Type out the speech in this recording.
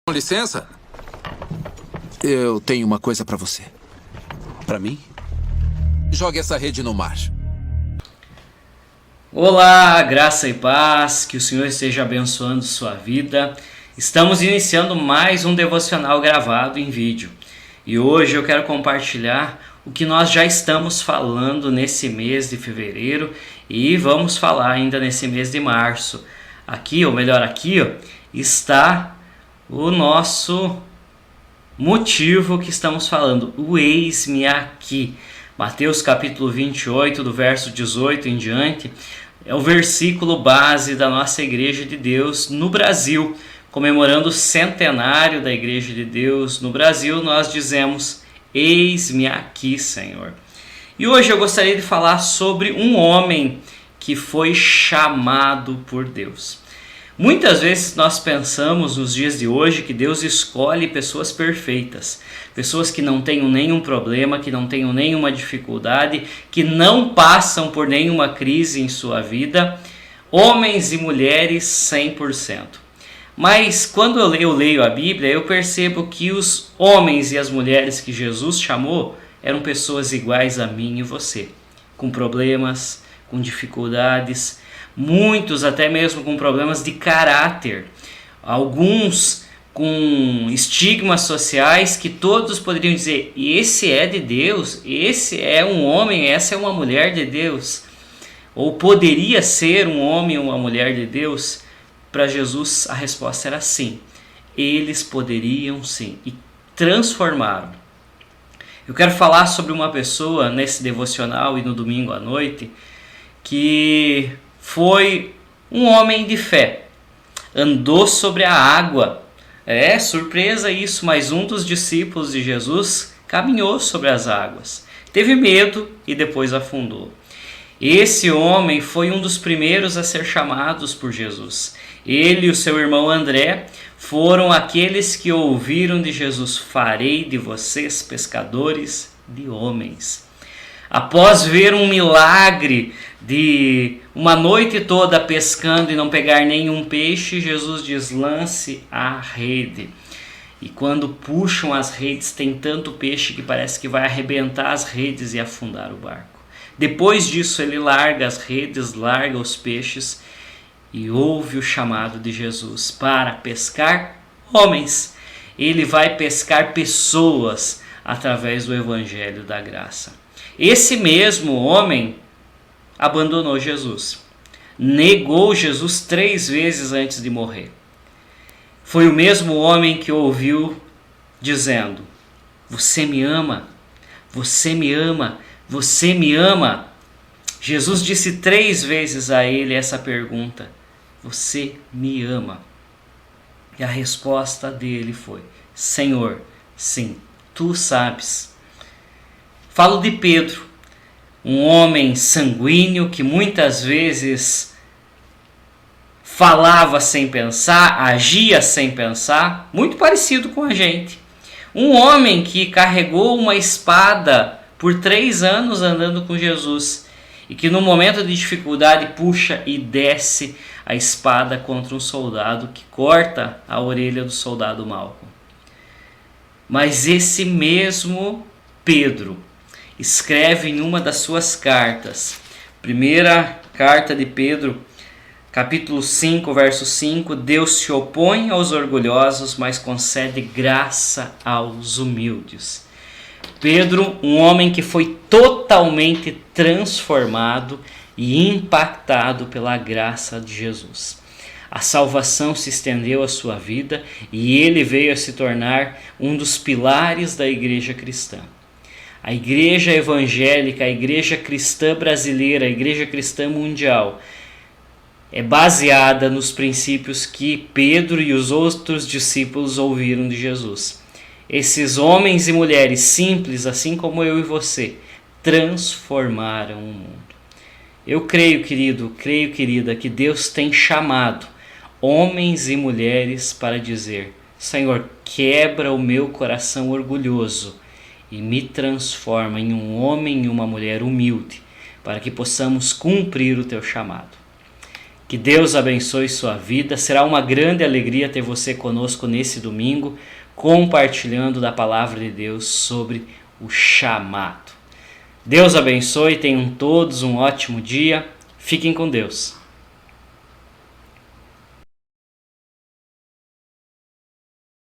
Com licença? Eu tenho uma coisa pra você. Pra mim? Jogue essa rede no mar. Olá, graça e paz, que o Senhor esteja abençoando sua vida. Estamos iniciando mais um devocional gravado em vídeo. E hoje eu quero compartilhar o que nós já estamos falando nesse mês de fevereiro e vamos falar ainda nesse mês de março. Aqui, ou melhor, aqui está o nosso motivo que estamos falando, o eis-me aqui. Mateus capítulo 28, do verso 18 em diante, é o versículo base da nossa Igreja de Deus no Brasil. Comemorando o centenário da Igreja de Deus no Brasil, nós dizemos: eis-me aqui, Senhor. E hoje eu gostaria de falar sobre um homem que foi chamado por Deus. Muitas vezes nós pensamos nos dias de hoje que Deus escolhe pessoas perfeitas, pessoas que não tenham nenhum problema, que não tenham nenhuma dificuldade, que não passam por nenhuma crise em sua vida, homens e mulheres 100%. Mas quando eu leio a Bíblia, eu percebo que os homens e as mulheres que Jesus chamou eram pessoas iguais a mim e você, com problemas, com dificuldades, muitos até mesmo com problemas de caráter, alguns com estigmas sociais que todos poderiam dizer: esse é de Deus, esse é um homem, essa é uma mulher de Deus, ou poderia ser um homem ou uma mulher de Deus. Para Jesus a resposta era sim, eles poderiam sim, e transformaram. Eu quero falar sobre uma pessoa nesse devocional e no domingo à noite que foi um homem de fé, andou sobre a água. É surpresa isso, mas um dos discípulos de Jesus caminhou sobre as águas, teve medo e depois afundou. Esse homem foi um dos primeiros a ser chamados por Jesus. Ele e o seu irmão André foram aqueles que ouviram de Jesus: farei de vocês pescadores de homens. Após ver um milagre de uma noite toda pescando e não pegar nenhum peixe, Jesus diz: lance a rede. E quando puxam as redes, tem tanto peixe que parece que vai arrebentar as redes e afundar o barco. Depois disso, ele larga as redes, larga os peixes e ouve o chamado de Jesus para pescar homens. Ele vai pescar pessoas através do evangelho da graça. Esse mesmo homem abandonou Jesus, negou Jesus 3 vezes antes de morrer. Foi o mesmo homem que ouviu dizendo: você me ama, você me ama, você me ama. Jesus disse 3 vezes a ele essa pergunta: você me ama? E a resposta dele foi: Senhor, sim, tu sabes. Falo de Pedro, um homem sanguíneo que muitas vezes falava sem pensar, agia sem pensar, muito parecido com a gente. Um homem que carregou uma espada por 3 anos andando com Jesus e que no momento de dificuldade puxa e desce a espada contra um soldado, que corta a orelha do soldado Malco. Mas esse mesmo Pedro escreve em uma das suas cartas, primeira carta de Pedro, capítulo 5, verso 5, Deus se opõe aos orgulhosos, mas concede graça aos humildes. Pedro, um homem que foi totalmente transformado e impactado pela graça de Jesus. A salvação se estendeu à sua vida e ele veio a se tornar um dos pilares da igreja cristã. A igreja evangélica, a igreja cristã brasileira, a igreja cristã mundial é baseada nos princípios que Pedro e os outros discípulos ouviram de Jesus. Esses homens e mulheres simples, assim como eu e você, transformaram o mundo. Eu creio, querido, querida, que Deus tem chamado homens e mulheres para dizer: Senhor, quebra o meu coração orgulhoso e me transforma em um homem e uma mulher humilde, para que possamos cumprir o teu chamado. Que Deus abençoe sua vida. Será uma grande alegria ter você conosco nesse domingo, compartilhando da palavra de Deus sobre o chamado. Deus abençoe, tenham todos um ótimo dia. Fiquem com Deus.